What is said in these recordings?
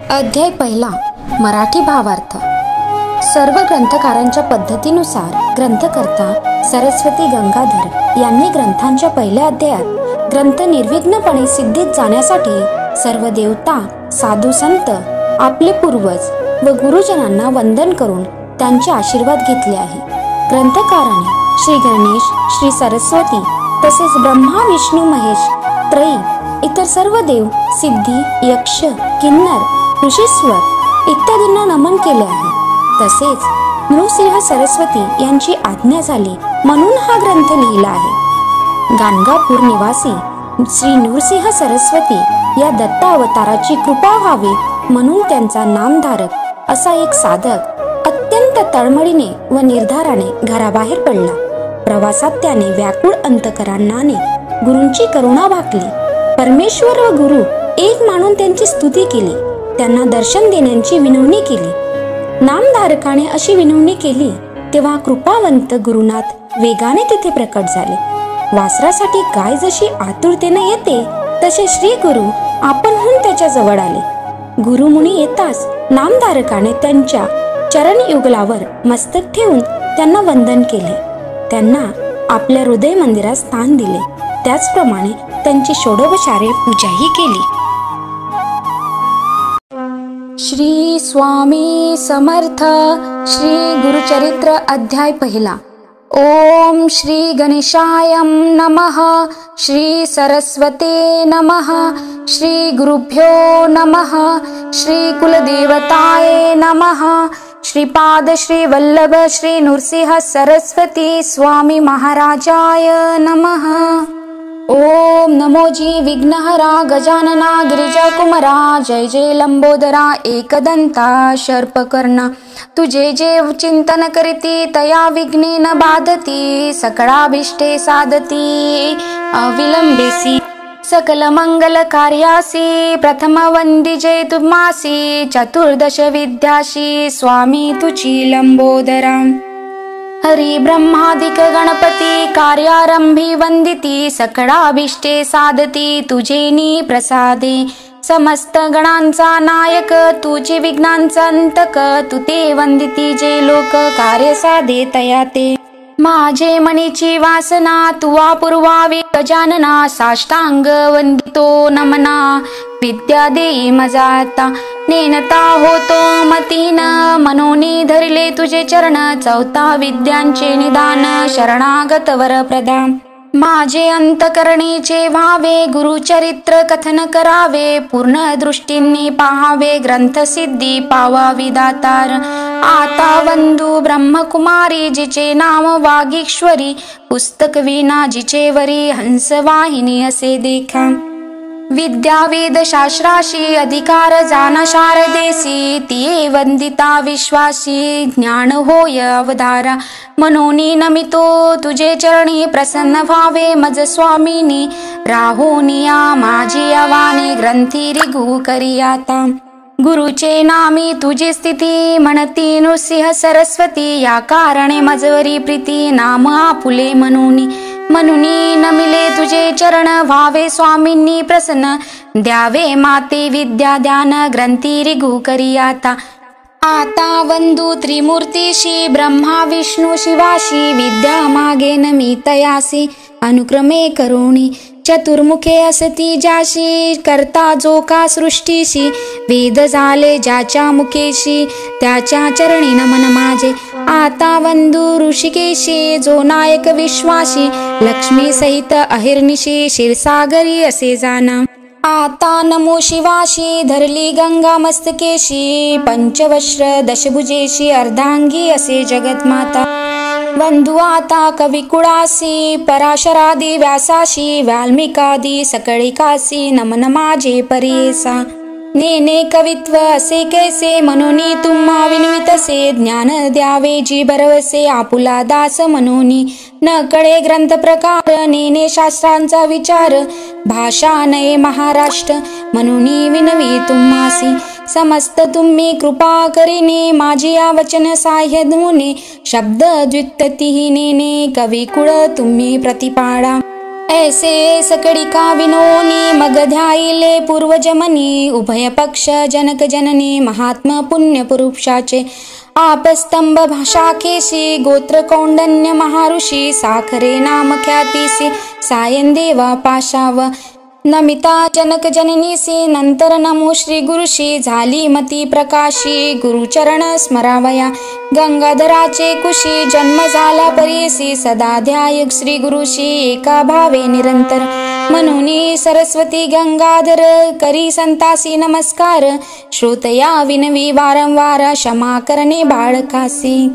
अध्याय पहिला. मराठी भावार्थ. सर्व ग्रंथकारांच्या पद्धतीनुसार ग्रंथकर्ता सरस्वती गंगाधर यांनी ग्रंथांच्या पहिल्या अध्यायात ग्रंथ निर्विघ्नपणे सिद्धीत जाण्यासाठी सर्व देवता, साधू संत, आपले पूर्वज व गुरुजनांना वंदन करून त्यांचे आशीर्वाद घेतले आहे. ग्रंथकाराने श्री गणेश, श्री सरस्वती तसेच ब्रह्मा, विष्णू, महेश, त्रयी, इतर सर्व देव, सिद्धी, यक्ष, किन्नर, ऋषीश्वर इत्यादींना नमन केले आहे. तसेच नृसिंह सरस्वती यांची आज्ञा झाली म्हणून हा ग्रंथ लिहिला आहे. गाणगापूर निवासी श्री नृसिंह सरस्वती या दत्त अवताराची कृपा व्हावी म्हणून त्यांचा नामधारक असा एक साधक अत्यंत तळमळीने व निर्धाराने घराबाहेर पडला. प्रवासात त्याने व्याकुळ अंतकरणाने गुरूंची करुणा भाकली. परमेश्वर व गुरु एक मानून त्यांची स्तुती केली. त्यांना दर्शन देण्याची विनवणी केली. नामधारकाने अशी विनवणी केली तेव्हा कृपावंत गुरुनाथ वेगाने तिथे प्रकट झाले. वासरासाठी गाय जशी आतुरतेने येते तसे श्री गुरु आपणहून त्याच्या जवळ आले. गुरुमुनी येताच नामधारकाने त्यांच्या चरणयुगलावर मस्तक ठेवून त्यांना वंदन केले. त्यांना आपल्या हृदय मंदिरात स्थान दिले. त्याचप्रमाणे त्यांची षोडोपचारे पूजाही केली. श्री स्वामी समर्थ. श्री गुरुचरित्र अध्याय पहिला. ओम श्री गणेशाय नमः. श्री सरस्वते नमः. श्री गुरुभ्यो नमः. श्री कुलदेवताय नमः. श्रीपाद श्री वल्लभ श्री नृसिंह सरस्वती स्वामी महाराजाय नमः. ओम नमो जी विघ्नहरा गजानना गिरिजाकुमारा. जय जय लंबोदरा एकदंता शर्पकर्णा. तुझे जे चिंतन करीती तया विघ्ने न बाधती. सकळाभिष्टे साधती अविलंबेसी. सकल मंगल कार्यासी प्रथम वंदिजे तुमासी. चतुर्दश विद्याशी स्वामी तुझी लंबोदरा. हरी ब्रह्मादिक गणपती कार्यारंभी वंदिती. सकळाभिष्टे साधती तुझेनी प्रसादे. समस्त गणांचा नायक तुझे विघ्नांचा अंतक. तू ते वंदिती जे लोक कार्य साधे तया ते. माझे मनीची वासना तुवा पुरवावी गजानना. साष्टांग वंदितो नमना. विद्या देई मजाता नेनता होतो मतीन. मनोनी धरिले तुझे चरण. चौथा विद्यांचे निदान शरणागत वरप्रदा. माझे अंतकरणेचे व्हावे गुरुचरित्र कथन करावे. पूर्ण दृष्टींनी पाहावे ग्रंथ सिद्धी पावावी दातार. आता वंदू ब्रह्मकुमारी जिचे नाव वागीश्वरी. पुस्तक विना जिचे वरी हंसवाहिनी असे देखा. विद्या वेद शास्त्राशी अधिकार जाना शारदेसी. तिये वंदिता विश्वासी ज्ञान होय अवधारा. मनोनी नमितो तुझे चरणी प्रसन्न व्हावे मज स्वामिनी. राहोनिया माझी आवाने ग्रंथी रिघू करी आता. गुरुचे नामी तुझी स्थिती म्हणती नृसिंह सरस्वती. या कारणे मजवरी प्रीती नाम आपुले मनोनी. मनुनी नमिले तुझे चरण व्हावे स्वामींनी प्रसन्न. द्यावे माते विद्या ध्यान ग्रंथी रिघू करी आता. आता वंदू त्रिमूर्तीशी ब्रह्मा विष्णू शिवाशी. विद्या मागे नमी तयासी अनुक्रमे करुणी. चतुर्मुखे असती ज्याशी करता जो का सृष्टीशी. वेद झाले ज्याच्या मुखेशी त्याच्या चरणी नमन माझे. आता वंदू ऋषिकेशी जो नायक विश्वाशी. लक्ष्मी सहित अहिर्निशी क्षीरसागरी असे जाना. आता नमो शिवाशी धरली गंगा मस्तकेशी. पंचवस्त्र दशभुजेशी अर्धांगी असे जगतमाता. वंदू आता कविकुळासी पराशरादी व्यासाशी. वाल्मिकादी सकळिकासी नमन माझे परियेसा. नेने कवित्व असे कैसे मनोनी तुम्हा विनवितसे. ज्ञान द्यावे जी बरवसे आपुला दास मनोनी. न कळे ग्रंथ प्रकार नेने शास्त्रांचा विचार. भाषा नये महाराष्ट्र मनोनी विनवी तुम्हासी. समस्त तुम्ही कृपा करीने माझी या वचन साह्य धुने. शब्द द्व्युत्पत्ती नेने कविकुळ तुम्ही प्रतिपाडा. ऐसे सकडिका विनोनी मग ध्याईले पूर्वजमनी उभय पक्ष जनक जननी महात्मा पुण्य पुरुषाचे आपस्तंभ भाषाखेशी गोत्र कौंडन्य महाऋषी साखरे नाम ख्यातीसी सायन देवा पाशाव नमिता जनक जननीसी नंतर नमो श्री गुरुशी झाली मती प्रकाशी गुरुचरण स्मरावया गंगाधराचे कुशी जन्म झाला परीसी सदा ध्याय श्री गुरुशी एका भावे निरंतर म्हणून सरस्वती गंगाधर करी संतासी नमस्कार श्रोतया विनवी वारंवार क्षमा करणे बाळकासी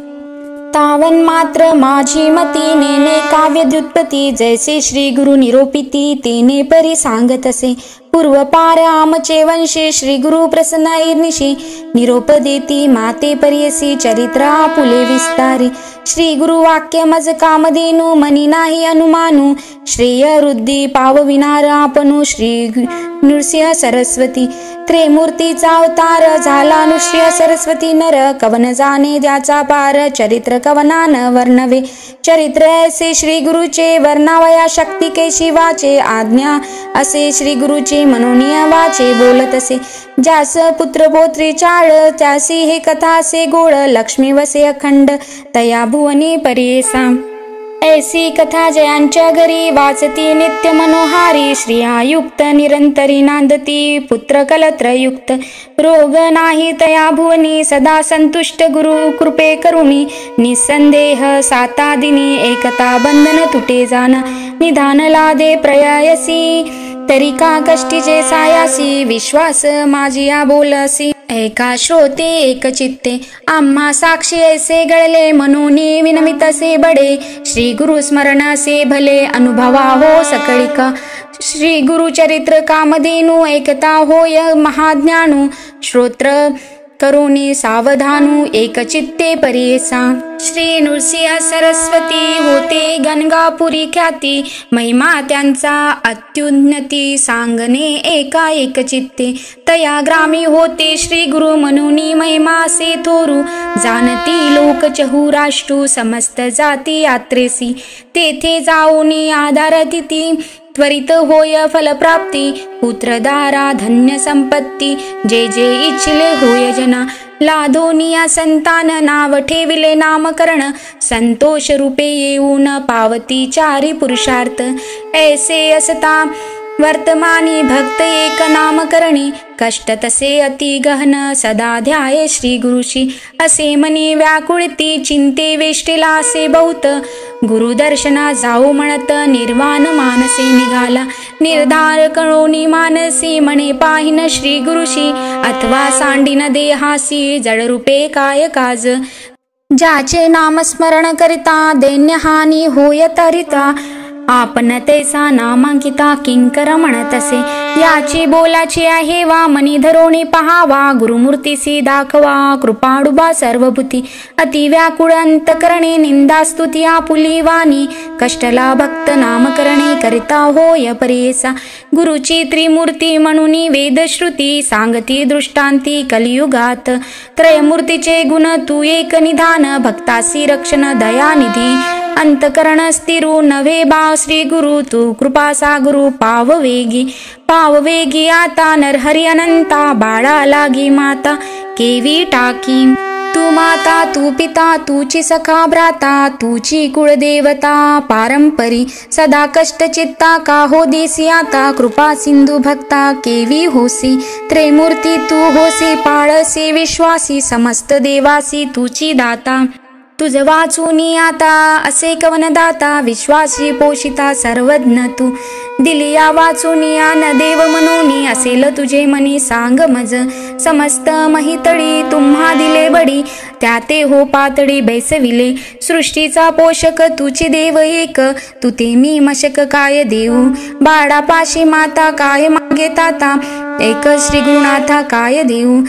तावन मात्र माझी मती नेने काव्य द्युत्पत्ती जैसे श्री गुरु निरोपिती तेने परी सांगतसे पूर्वपार आमचे वंशे श्री गुरु प्रसन्न ईर्निशी निरोप देती माते परियसी चरित्र आपुले विस्तारे श्री गुरु वाक्य मज कामधेनु मनी नाही अनुमानु श्रेय वृद्धी पावविनार आपणु श्री नृसिंह सरस्वती त्रिमूर्तीचा अवतार झाला नृसिंह सरस्वती नर कवन जाणे द्याचा पार चरित्र कवना न वर्णवे चरित्र ऐसे श्री गुरुचे वर्णावया शक्ती केशी वाचे आज्ञा असे श्री गुरुचे मनोनिय वाचे बोलत असे ज्यास पुत्र पौत्री चाळ त्यासी हे कथा असे गोळ लक्ष्मी वसे अखंड तया भुवनी परियेसा ऐसी कथा जयांच्या घरी वाचती नित्य मनोहारी श्रियायुक्त निरंतरी नांदती पुत्र कलत्रयुक्त रोग नाही तया भुवनी सदा संतुष्ट गुरु कृपे करुणी निसंदेह सातादिनी एकता बंधन तुटे जाना निधान लादे प्रयायसी तरिका कष्टीचे सायासी विश्वास माझिया बोलसी एका श्रोते एक चित्ते आम्हा साक्षी ऐसे गळले मनोनी विनमितसे बडे श्री गुरु स्मरणासे भले अनुभवा हो सकळिका श्री गुरु चरित्र कामधेनु एकता होय महाज्ञानू श्रोत्र करुणी सावधानू एक चित्ते परियेसा श्री नृसिंह सरस्वती होते गणगापुरी ख्याती महिमा त्यांचा अत्युन्नती सांगणे एका एक चित्ते तया ग्रामी होते श्री गुरु मनोनी महिमा से थोरू जाणती लोक चहुराष्ट्रू समस्त जाती यात्रेसी तेथे जाऊनी आधार तिथी त्वरित होय फलप्राप्ती पुत्रधारा धन्य संपत्ती जे जे इच्छिले होय जना लाधोनिया संतान नाव ठेविले नामकरण संतोष रूपे येऊन पावती चारी पुरुषार्थ ऐसे असता वर्तमानी भक्त एक नामकरणी कष्ट तसे अति गहन सदा ध्याये श्री गुरुशी असे मनी व्याकुळती चिंते वेष्टेला असे बहुत गुरुदर्शना जाऊ म्हणत निर्वाण मानसे निघाला निर्धार कळोनी मानसी म्हणे पाहिन श्री गुरुशी अथवा सांडीन देहासी जडरूपे काय काज ज्याचे नामस्मरण करिता दैन्यहानी होय तरिता आपण तैसा नामांकिता किंकर म्हणतसे याची बोलाची आहे वा मनी धरोणी पहावा गुरुमूर्तीसी दाखवा कृपाडुबा सर्वभूती अति व्याकुळ अंतकरणे निंदा स्तुती आपुली वाणी कष्टला भक्त नामकरणे करिता होय परियेसा गुरुची त्रिमूर्ती म्हणून वेदश्रुती सांगती दृष्टांती कलियुगात त्रयमूर्तीचे गुण तू एक निधान भक्तासी रक्षण दयानिधी अंतकरण स्थिरू नव्हे भाव श्री गुरु तू कृपा सागुरु पाववेगी आता नरहरी अनंता बाळा लागी माता केवी टाकी तू माता तू पिता तुची सखा भ्राता तुची कुळदेवता पारंपरी सदा कष्ट चित्ता का हो देसी आता कृपा सिंधू भक्ता केवी होसी त्रिमूर्ती तू होसी पाळसी विश्वासी समस्त देवासी तुची दाता तुझ वाचूनी आता असे कवन दाता विश्वासी पोषिता सर्वज्ञ तू दिलिया वाचूनी आन देव मनोनी असेल तुझे मनी सांग मज समस्त महितळी तुम्हा दिले बडी त्याते हो पातळी बैसविले सृष्टीचा पोषक तुची देव एक तू ते मी मशक काय देऊ बाळापाशी माता काय मागे ताता एक श्री गुरुनाथा काय देऊ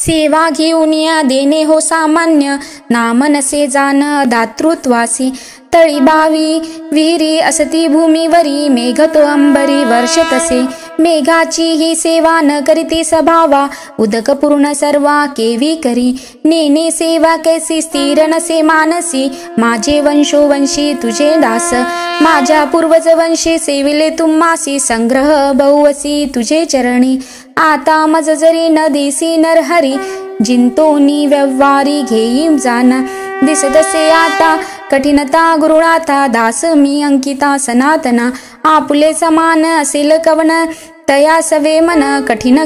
सेवा घेऊन या देणे हो सामान्य, नाम नसे जाण दातृत्वासी. तळी बावी विहिरी असती भूमीवरी, मेघ तो अंबरी वर्ष तसे. मेघाची ही सेवा न करीती स्वभावा, उदक पूर्ण सर्वा केवी करी. नेने सेवा कैसी स्थिर नसे मानसी, माझे वंशोवंशी तुझे दास. माझ्या पूर्वज वंशी सेविले तुम्हासी, संग्रह बहुवसी तुझे चरणी. आता मज जरी न देसी नरहरी, जिंतोनी व्यवहारी घेई जाना. दिसतसे आता कठीणता गुरुनाथा, दास मी अंकिता सनातना. आपुले समान असेल कवन, तया सवे मन कठीण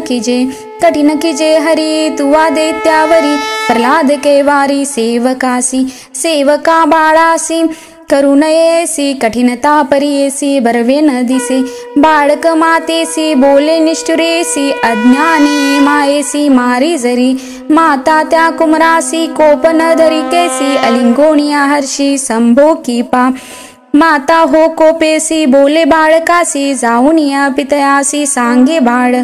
कीजे हरी. तुवा दैत्यावरी प्रल्हाद केवारी, सेवकासी सेवका बाळासी. करुणयेसी कठीणता परियेसी, बरवे न दिसे. बाळक मातेसी बोले निष्ठुरेसी, अज्ञानी मायेसी मारी जरी. माता त्या कुमरासी कोप न धरी केसी, अलिंगोनिया हर्षी संभो कीपा. माता हो कोपेसी बोले बाळकासी, जाऊन या पितयासी सांगे बाळ.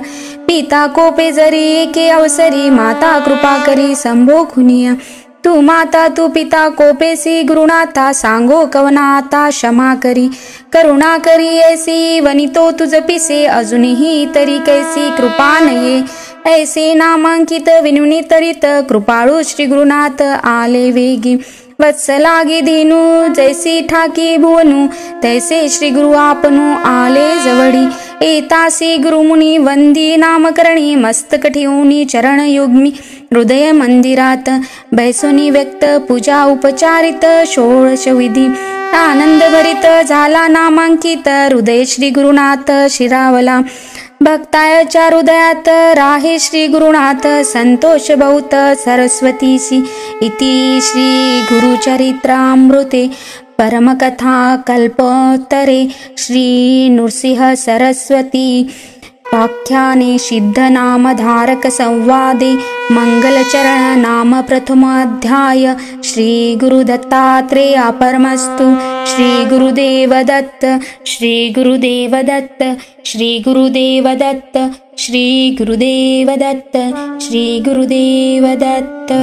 पिता कोपे जरी एके अवसरी, माता कृपा करी संभो खुनिया. तू माता तू पिता कोपेसी गुरुनाथा, सांगो कवना आता क्षमा करी. करुणा करी ऐसी वनितो तुझ पिसे, अजूनही तरी कैसी कृपा नये. ऐसे नामांकित विनुनी तरित, कृपाळू श्री गुरुनाथ आले वेगी. वत्सलागी धेनू जैसी ठाकी भुवनू, तैसे श्री गुरु आपणू आले जवळी. एतासी गुरुमुनी वंदी नामकरणी, मस्तक ठेवूनी चरण युग्मी. हृदय मंदिरात बैसोनी व्यक्त पूजा उपचारित, षोडश विधी आनंद भरित झाला नामांकित. हृदय श्री गुरुनाथ शिरावला, भक्ताच्या हृदयात राहे श्री गुरुनाथ. संतोष बहुत सरस्वतीसी, इति श्री गुरुचरित्रामृते परमकथा कल्पोत्तरे. श्री नृसिंह सरस्वती पाख्याने सिद्ध नामधारक संवादे, मंगलचरण नाम प्रथमोऽध्याय. श्री गुरुदत्तात्रेय परमस्तु. श्री गुरुदेव दत्त, श्री गुरुदेव दत्त, श्री गुरुदेव दत्त, श्री गुरुदेव दत्त, श्री गुरुदेव दत्त.